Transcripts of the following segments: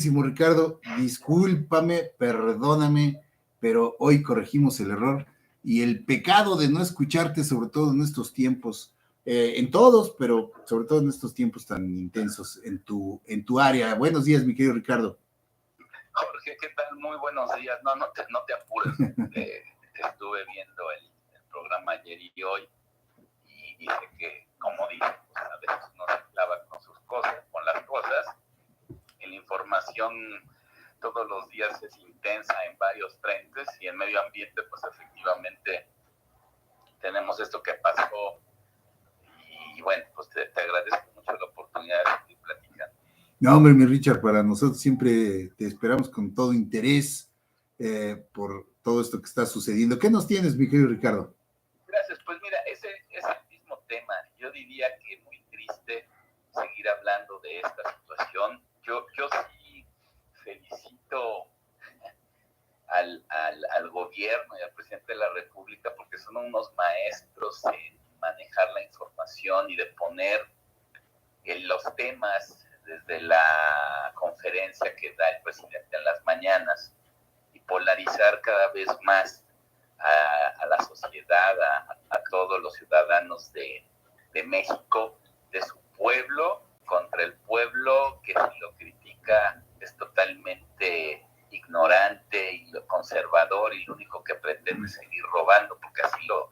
Ricardo, discúlpame, perdóname, pero hoy corregimos el error y el pecado de no escucharte, sobre todo en estos tiempos, en todos, pero sobre todo en estos tiempos tan intensos en tu área. Buenos días, mi querido Ricardo. Jorge, ¿qué tal? Muy buenos días. No te apures. Estuve viendo el programa ayer y hoy y sé que, como dicen, pues a veces uno se clava con sus cosas, con las cosas. La información todos los días es intensa en varios frentes y en medio ambiente, pues efectivamente tenemos esto que pasó y bueno, pues te agradezco mucho la oportunidad de seguir platicando. No, hombre, mi Richard, para nosotros siempre te esperamos con todo interés por todo esto que está sucediendo. ¿Qué nos tienes, mi querido Ricardo? Gracias, pues mira, ese es el mismo tema. Yo diría que muy triste seguir hablando de esta situación. Yo sí felicito al gobierno y al presidente de la República porque son unos maestros en manejar la información y de poner los temas desde la conferencia que da el presidente en las mañanas y polarizar cada vez más a la sociedad, a todos los ciudadanos de México, de su pueblo, contra el pueblo que si lo critica es totalmente ignorante y conservador y lo único que pretende es seguir robando, porque así lo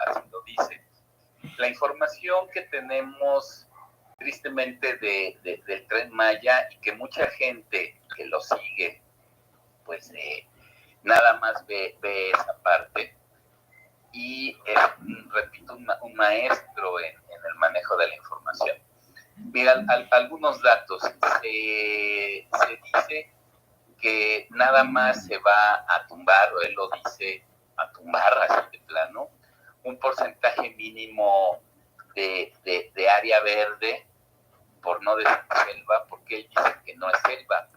dice. La información que tenemos tristemente del Tren Maya y que mucha gente que lo sigue, pues nada más ve esa parte y es, repito, un maestro en el manejo de la información. Mira, algunos datos. Se dice que nada más se va a tumbar, o él lo dice, a tumbar así de plano, un porcentaje mínimo de área verde, por no decir selva, porque él dice que no es selva,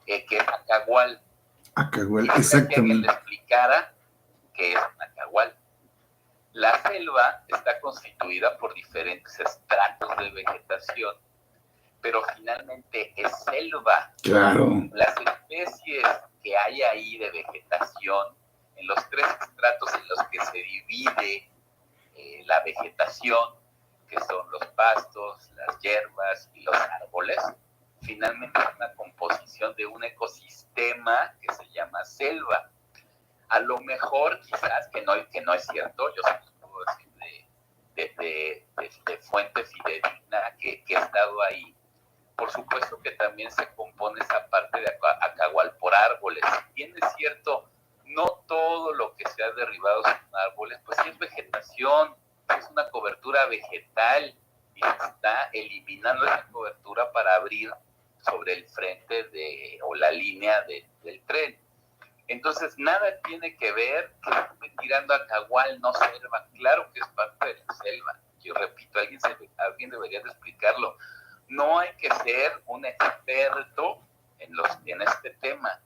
que es Acahual. Acahual, exactamente. Que alguien le explicara qué es Acahual. La selva está constituida por diferentes estratos de vegetación, pero finalmente es selva. Claro. Las especies que hay ahí de vegetación, en los tres estratos en los que se divide la vegetación, que son los pastos, las hierbas y los árboles, finalmente es una composición de un ecosistema que se llama selva. A lo mejor, quizás, que no es cierto, yo sí puedo decir de fuente fidedigna que he estado ahí. Por supuesto que también se compone esa parte de Acahual por árboles. Si bien es cierto, no todo lo que se ha derribado son árboles, pues sí es vegetación, es una cobertura vegetal y se está eliminando esa cobertura para abrir sobre el frente o la línea del tren. Entonces, nada tiene que ver que tirando a Acahual, no selva. Claro que es parte de la selva. Yo repito, alguien debería de explicarlo. No hay que ser un experto en este tema.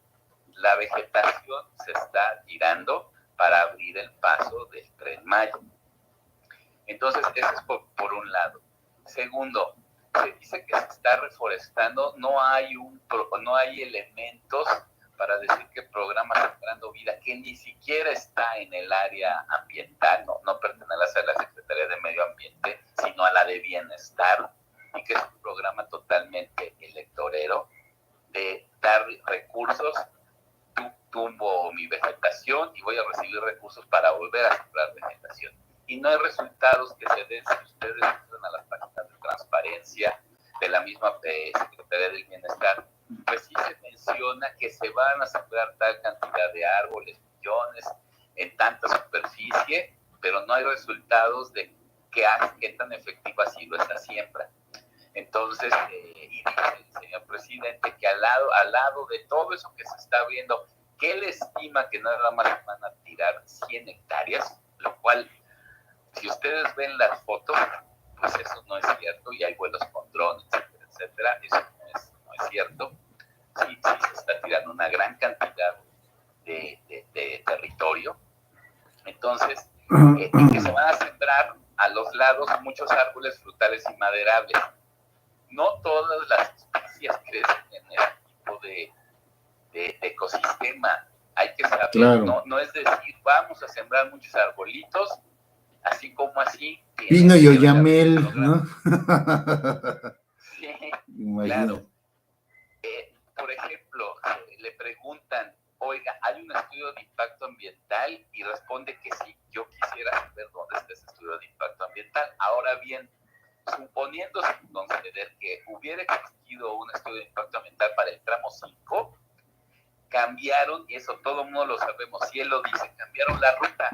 La vegetación se está tirando para abrir el paso del Tren Maya. Entonces, eso es por un lado. Segundo, se dice que se está reforestando, no hay elementos para decir que el programa Sembrando Vida, que ni siquiera está en el área ambiental, no pertenece a la Secretaría de Medio Ambiente, sino a la de Bienestar, y que es un programa totalmente electorero de dar recursos, tumbo mi vegetación y voy a recibir recursos para volver a sembrar vegetación. Y no hay resultados que se den si ustedes entran a las páginas de transparencia de la misma Secretaría del Bienestar, pues sí se menciona que se van a sembrar tal cantidad de árboles, millones, en tanta superficie, pero no hay resultados de qué tan efectiva ha sido esta siembra. Entonces, y dice el señor presidente que al lado de todo eso que se está abriendo, que él estima que nada más van a tirar 100 hectáreas, lo cual, si ustedes ven las fotos, pues eso no es cierto, y hay vuelos con drones, etcétera, eso no es cierto. Sí se está tirando una gran cantidad de territorio. Entonces, y que se van a sembrar a los lados muchos árboles frutales y maderables. No todas las especies crecen en este tipo ecosistema, hay que saber, claro. no es decir, vamos a sembrar muchos arbolitos, así como así. Pino y Oyamel, ¿no? Sí, Imagínate. claro. Por ejemplo, le preguntan, oiga, ¿hay un estudio de impacto ambiental? Y responde que sí. Yo quisiera saber dónde está ese estudio de impacto ambiental. Ahora bien, suponiendo sin conceder que hubiera existido un estudio de impacto ambiental para el tramo 5, cambiaron, y eso todo el mundo lo sabemos, si él lo dice, cambiaron la ruta.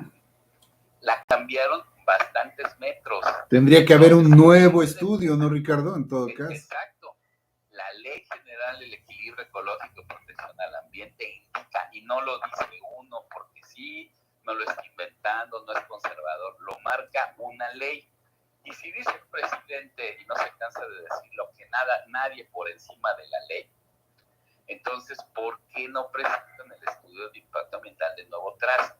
La cambiaron bastantes metros. Tendría que haber un nuevo estudio, ¿no, Ricardo? En todo caso. Exacto. La Ley General del Equilibrio Ecológico y Protección al Ambiente indica, y no lo dice uno porque sí, no lo está inventando, no es conservador, lo marca una ley. Y si dice el presidente, y no se cansa de decirlo, que nadie por encima de la ley, entonces, ¿por qué no presentan el estudio de impacto ambiental de nuevo trazo?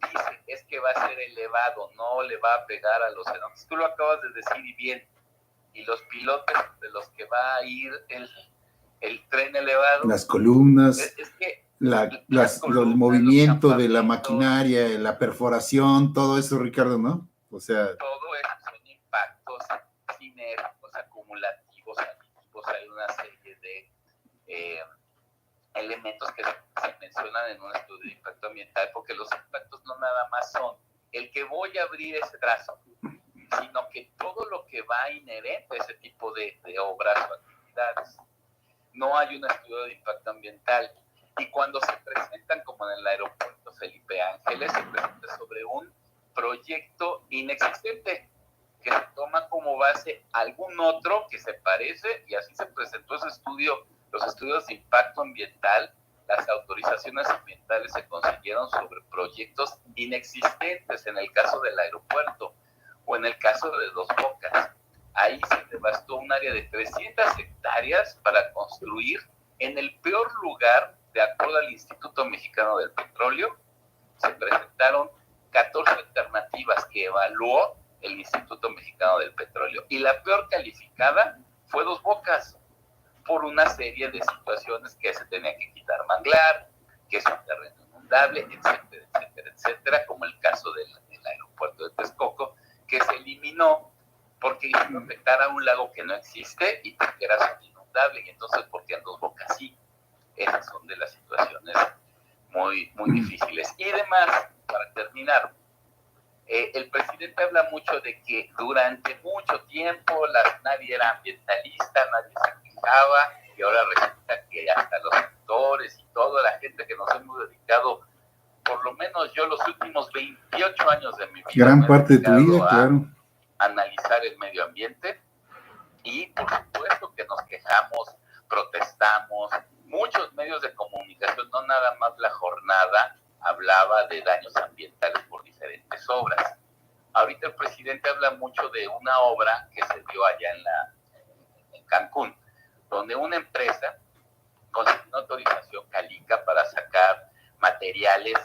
Dice, es que va a ser elevado, no le va a pegar a los cenotes. Tú lo acabas de decir y bien. Y los pilotes de los que va a ir el tren elevado. Las columnas, es que el movimiento de la maquinaria, la perforación, todo eso, Ricardo, ¿no? O sea. Todo eso son impactos sinérgicos, acumulativos, aditivos. Hay una serie de elementos que se mencionan en un estudio de impacto ambiental, porque los impactos no nada más son el que voy a abrir ese trazo, sino que todo lo que va inherente a ese tipo de obras o actividades. No hay un estudio de impacto ambiental. Y cuando se presentan, como en el aeropuerto Felipe Ángeles, se presenta sobre un proyecto inexistente, que se toma como base algún otro que se parece, y así se presentó ese estudio. Los estudios de impacto ambiental, las autorizaciones ambientales se consiguieron sobre proyectos inexistentes, en el caso del aeropuerto o en el caso de Dos Bocas. Ahí se devastó un área de 300 hectáreas para construir en el peor lugar, de acuerdo al Instituto Mexicano del Petróleo. Se presentaron 14 alternativas que evaluó el Instituto Mexicano del Petróleo, y la peor calificada fue Dos Bocas, por una serie de situaciones, que se tenía que quitar manglar, que es un terreno inundable, etcétera, etcétera, etcétera, como el caso del aeropuerto de Texcoco, que se eliminó porque iba a afectar a un lago que no existe y porque era inundable, y entonces porque en Dos Bocas sí. Esas son de las situaciones muy, muy difíciles. Y además, para terminar, el presidente habla mucho de que durante mucho tiempo nadie era ambientalista, nadie se quejaba, y ahora resulta que hasta los actores y toda la gente que nos hemos dedicado, por lo menos yo los últimos 28 años de mi vida, gran parte de tu vida, claro, analizar el medio ambiente, y por supuesto que nos quejamos, protestamos. Muchos medios de comunicación, no nada más La Jornada, hablaba de daños ambientales por diferentes obras. Ahorita el presidente habla mucho de una obra que se dio allá en Cancún, donde una empresa consiguió una autorización Calica para sacar materiales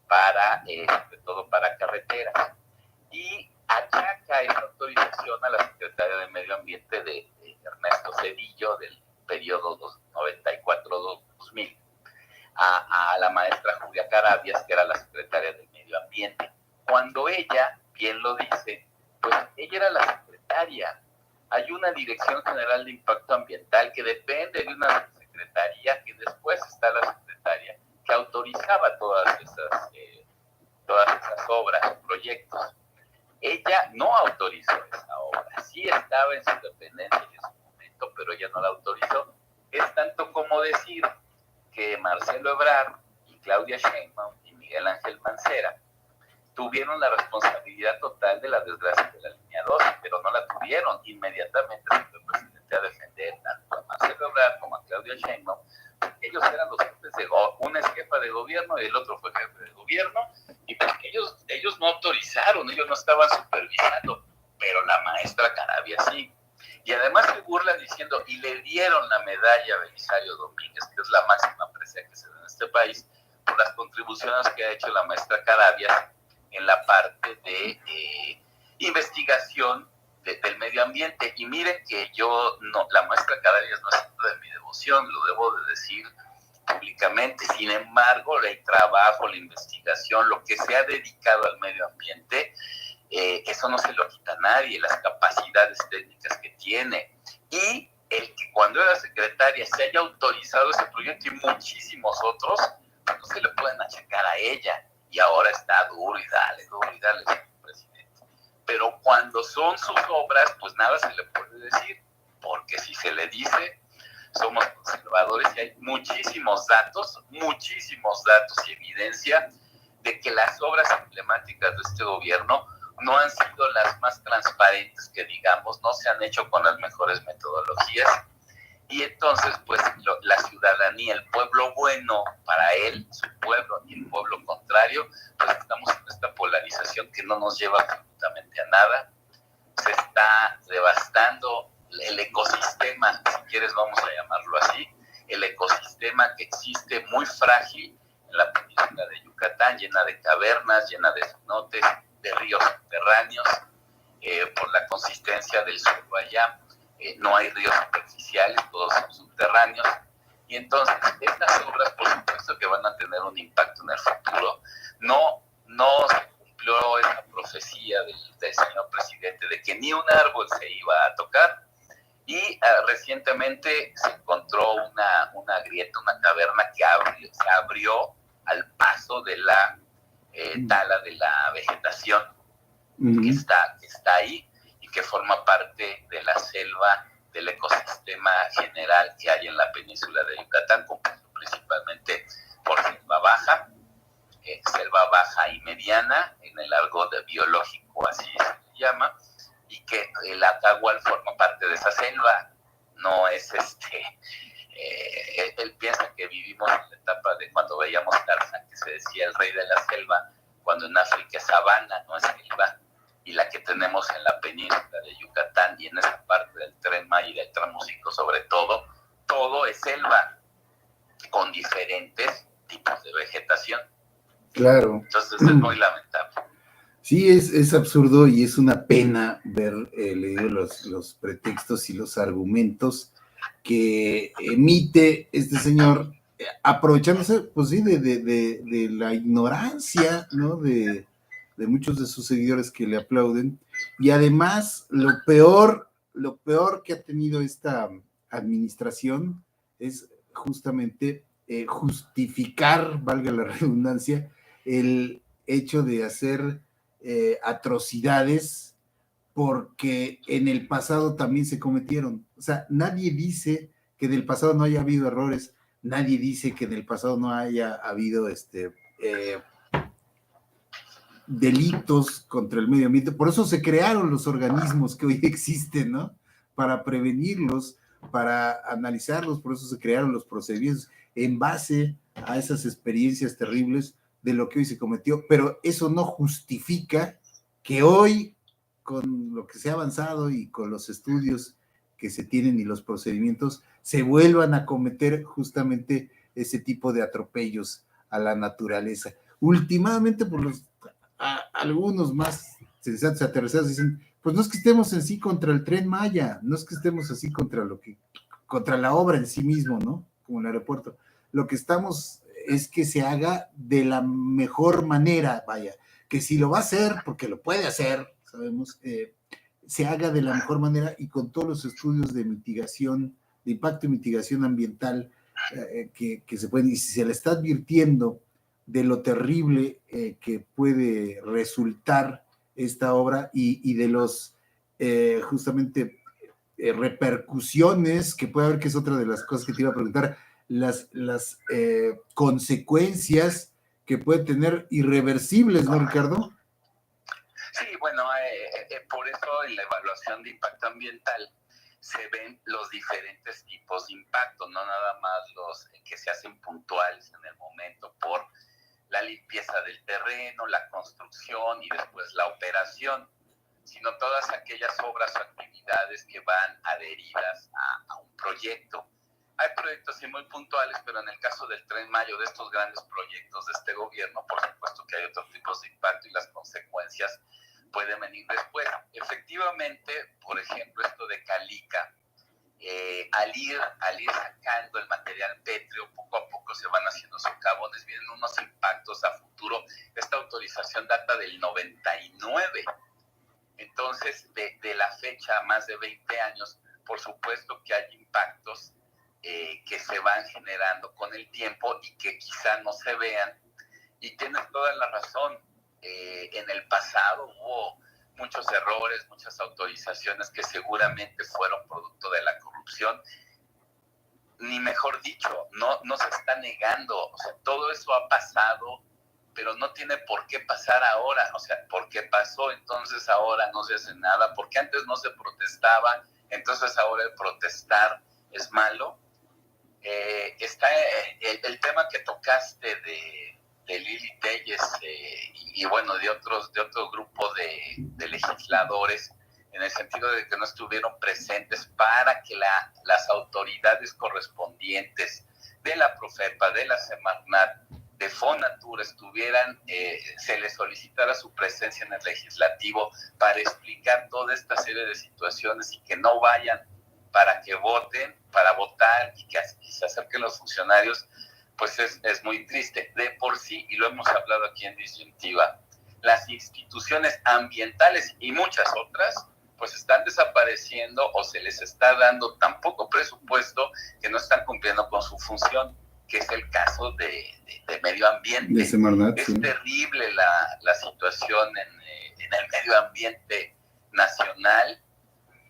para, sobre todo para carreteras, y achaca esa autorización a la Secretaría de Medio Ambiente de Ernesto Zedillo, del periodo 94-2000, a la maestra Julia Carabias, que era la secretaria del Medio Ambiente. Cuando ella, bien lo dice, pues ella era la secretaria. Hay una Dirección General de Impacto Ambiental que depende de una secretaría, que después está la secretaria que autorizaba todas esas obras, proyectos. Ella no autorizó esa obra, sí estaba en su dependencia en ese momento, pero ella no la autorizó. Es tanto como decir que Marcelo Ebrard y Claudia Sheinbaum y Miguel Ángel Mancera tuvieron la responsabilidad total de la desgracia de la línea 2, pero no la tuvieron. Inmediatamente se el presidente a defender tanto a Marcelo Ebrard como a Claudia Sheinbaum. Ellos eran los jefes una es jefa de gobierno y el otro fue jefe de gobierno, y porque ellos no autorizaron, ellos no estaban supervisando, pero la maestra Carabias sí. Y además se burlan diciendo, y le dieron la medalla a Belisario Domínguez, que es la máxima presea que se da en este país, por las contribuciones que ha hecho la maestra Carabias en la parte de investigación del medio ambiente. Y miren que la maestra Carabias no es de mi devoción, lo debo de decir, públicamente. Sin embargo, el trabajo, la investigación, lo que se ha dedicado al medio ambiente, eso no se lo quita a nadie, las capacidades técnicas que tiene. Y el que cuando era secretaria se haya autorizado ese proyecto y muchísimos otros, no se le pueden achacar a ella. Y ahora está duro y dale, señor presidente. Pero cuando son sus obras, pues nada se le puede decir, porque si se le dice, somos conservadores y hay muchísimos datos y evidencia de que las obras emblemáticas de este gobierno no han sido las más transparentes que digamos, no se han hecho con las mejores metodologías. Y entonces, pues, la ciudadanía, el pueblo bueno para él, su pueblo, y el pueblo contrario, pues estamos en esta polarización que no nos lleva absolutamente a nada. Se está devastando el ecosistema, si quieres vamos a llamarlo así, el ecosistema que existe muy frágil en la península de Yucatán, llena de cavernas, llena de cenotes, de ríos subterráneos, por la consistencia del suelo allá. No hay ríos superficiales, todos son subterráneos. Y entonces, estas obras, por supuesto que van a tener un impacto en el futuro. No se cumplió esa profecía del señor presidente de que ni un árbol se iba a tocar. Y recientemente se encontró una grieta, una caverna que se abrió al paso de la tala de la vegetación que está ahí y que forma parte de la selva, del ecosistema general que hay en la península de Yucatán, compuesto principalmente por selva baja y mediana, en el argot biológico así se llama, y que el Atahual forma parte de esa selva. No es él piensa que vivimos en la etapa de cuando veíamos Tarzán, que se decía el rey de la selva, cuando en África es sabana, no es selva. Y la que tenemos en la península de Yucatán y en esa parte del Tren Maya y del Tramósico sobre todo es selva, con diferentes tipos de vegetación. Claro. Entonces es muy lamentable. Sí, es absurdo y es una pena ver leído los pretextos y los argumentos que emite este señor, aprovechándose, pues sí, de la ignorancia, ¿no? De muchos de sus seguidores que le aplauden. Y además, lo peor que ha tenido esta administración es justamente justificar, valga la redundancia, el hecho de hacer atrocidades porque en el pasado también se cometieron. O sea, nadie dice que del pasado no haya habido errores, nadie dice que del pasado no haya habido delitos contra el medio ambiente. Por eso se crearon los organismos que hoy existen, ¿no? Para prevenirlos, para analizarlos, por eso se crearon los procedimientos en base a esas experiencias terribles de lo que hoy se cometió, pero eso no justifica que hoy, con lo que se ha avanzado y con los estudios que se tienen y los procedimientos, se vuelvan a cometer justamente ese tipo de atropellos a la naturaleza. Últimamente, por algunos más sensatos aterrizados dicen, pues no es que estemos en sí contra el Tren Maya, no es que estemos así contra la obra en sí mismo, ¿no? Como el aeropuerto. Lo que estamos es que se haga de la mejor manera, vaya, que si lo va a hacer, porque lo puede hacer, sabemos, se haga de la mejor manera y con todos los estudios de mitigación, de impacto y mitigación ambiental que se pueden, y si se le está advirtiendo de lo terrible que puede resultar esta obra y de los justamente repercusiones que puede haber, que es otra de las cosas que te iba a preguntar, las consecuencias que puede tener irreversibles, ¿no, Ricardo? Sí, bueno, por eso en la evaluación de impacto ambiental se ven los diferentes tipos de impacto, no nada más los que se hacen puntuales en el momento por la limpieza del terreno, la construcción y después la operación, sino todas aquellas obras o actividades que van adheridas a un proyecto. Hay proyectos sí muy puntuales, pero en el caso del Tren Maya, de estos grandes proyectos de este gobierno, por supuesto que hay otros tipos de impacto y las consecuencias pueden venir después. Efectivamente, por ejemplo, esto de Calica, al ir sacando el material pétreo, poco a poco pues se van haciendo socavones, vienen unos impactos a futuro. Esta autorización data del 99. Entonces, de la fecha, más de 20 años, por supuesto que hay impactos que se van generando con el tiempo y que quizá no se vean. Y tienes toda la razón. En el pasado hubo muchos errores, muchas autorizaciones que seguramente fueron producto de la corrupción. Ni mejor dicho, no se está negando. O sea, todo eso ha pasado, pero no tiene por qué pasar ahora. O sea, ¿por qué pasó? Entonces ahora no se hace nada. Porque antes no se protestaba, entonces ahora el protestar es malo. Está el tema que tocaste de Lili Téllez y bueno, de otro grupo de legisladores, en el sentido de que no estuvieron presentes para que las autoridades correspondientes de la Profepa, de la Semarnat, de Fonatur estuvieran, se les solicitara su presencia en el legislativo para explicar toda esta serie de situaciones y que no vayan para que voten, para votar y que se acerquen los funcionarios, pues es muy triste. De por sí, y lo hemos hablado aquí en Disyuntiva, las instituciones ambientales y muchas otras, pues están desapareciendo o se les está dando tan poco presupuesto que no están cumpliendo con su función, que es el caso de medio ambiente. Es terrible la situación en el medio ambiente nacional,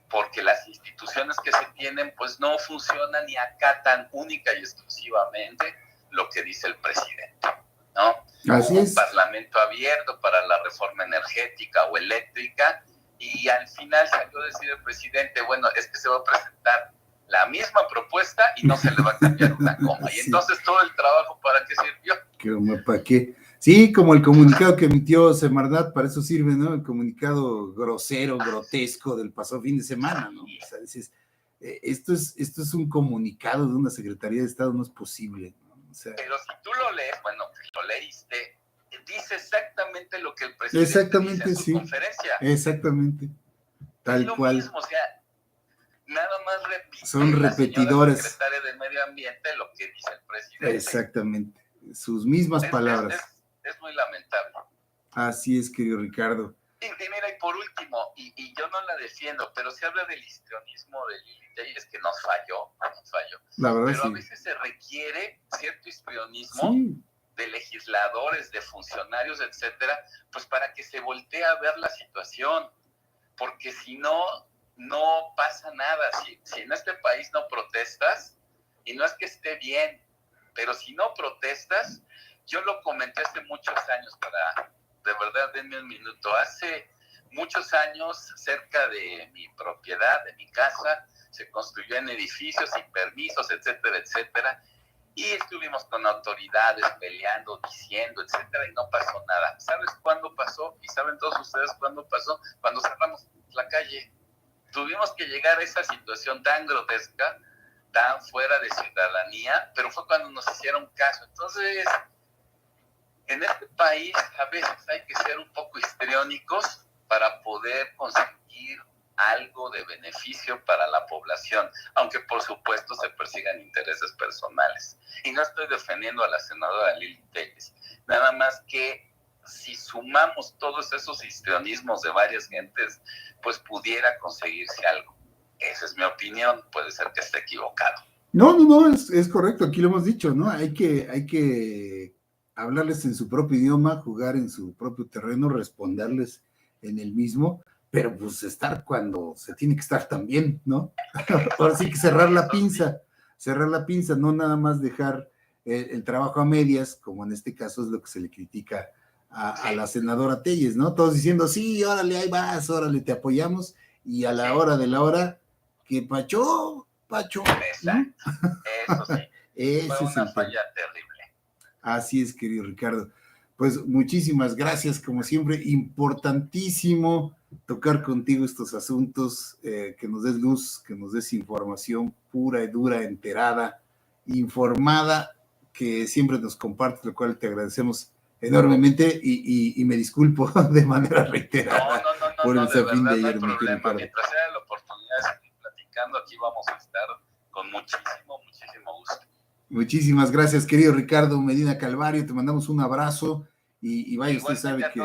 porque las instituciones que se tienen pues no funcionan y acatan única y exclusivamente lo que dice el presidente, ¿no? Así es. Un parlamento abierto para la reforma energética o eléctrica, y al final salió a decir el presidente, bueno, es que se va a presentar la misma propuesta y no se le va a cambiar una coma. Sí. Y entonces todo el trabajo, ¿para qué sirvió? ¿Para qué? Sí, como el comunicado que emitió Semarnat, para eso sirve, ¿no? El comunicado grosero, grotesco del pasado fin de semana, ¿no? O sea, dices, esto es un comunicado de una Secretaría de Estado, no es posible, ¿no? O sea, pero si tú lo lees, bueno, lo leíste, dice exactamente lo que el presidente dice en su conferencia. Exactamente, tal es lo cual. Mismo, o sea, nada más repite. Son repetidores. La secretaria de Medio Ambiente lo que dice el presidente. Exactamente, sus mismas palabras. Es muy lamentable. Así es, querido Ricardo. Y mira, y por último, y yo no la defiendo, pero se habla del histrionismo de Lili Téllez, que nos falló. La verdad, pero sí. A veces se requiere cierto histrionismo de legisladores, de funcionarios, etcétera, pues para que se voltee a ver la situación, porque si no pasa nada. Si en este país no protestas, y no es que esté bien, pero si no protestas, yo lo comenté hace muchos años, de verdad, denme un minuto, hace muchos años, cerca de mi propiedad, de mi casa, se construyó edificios sin permisos, etcétera, etcétera, y estuvimos con autoridades peleando, diciendo, etcétera, y no pasó nada. ¿Sabes cuándo pasó? Y saben todos ustedes cuándo pasó, cuando cerramos la calle. Tuvimos que llegar a esa situación tan grotesca, tan fuera de ciudadanía, pero fue cuando nos hicieron caso. Entonces, en este país a veces hay que ser un poco histriónicos para poder conseguir algo de beneficio para la población, aunque por supuesto se persigan intereses personales. Y no estoy defendiendo a la senadora Lili Téllez, nada más que si sumamos todos esos histrionismos de varias gentes, pues pudiera conseguirse algo. Esa es mi opinión, puede ser que esté equivocado. No, es correcto, aquí lo hemos dicho, ¿no? Hay que hablarles en su propio idioma, jugar en su propio terreno, responderles en el mismo, pero pues estar cuando se tiene que estar también, ¿no? Ahora sí que cerrar la pinza, no nada más dejar el trabajo a medias, como en este caso es lo que se le critica a la senadora Téllez, ¿no? Todos diciendo, sí, órale, ahí vas, órale, te apoyamos, y a la hora de la hora, que Pacho. Exacto, eso sí. Fue una falla terrible. Así es, querido Ricardo. Pues muchísimas gracias, como siempre, importantísimo tocar contigo estos asuntos, que nos des luz, que nos des información pura y dura, enterada, informada, que siempre nos compartes, lo cual te agradecemos enormemente y me disculpo de manera reiterada por el fin de ayer. No hay problema. Mientras sea la oportunidad de seguir platicando, aquí vamos a estar con muchísimo gusto. Muchísimas gracias, querido Ricardo Medina Calvario. Te mandamos un abrazo y vaya, usted sabe que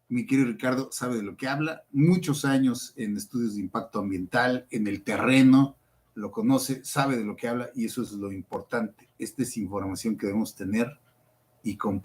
mi querido Ricardo sabe de lo que habla. Muchos años en estudios de impacto ambiental, en el terreno, lo conoce, sabe de lo que habla y eso es lo importante. Esta es información que debemos tener y compartir.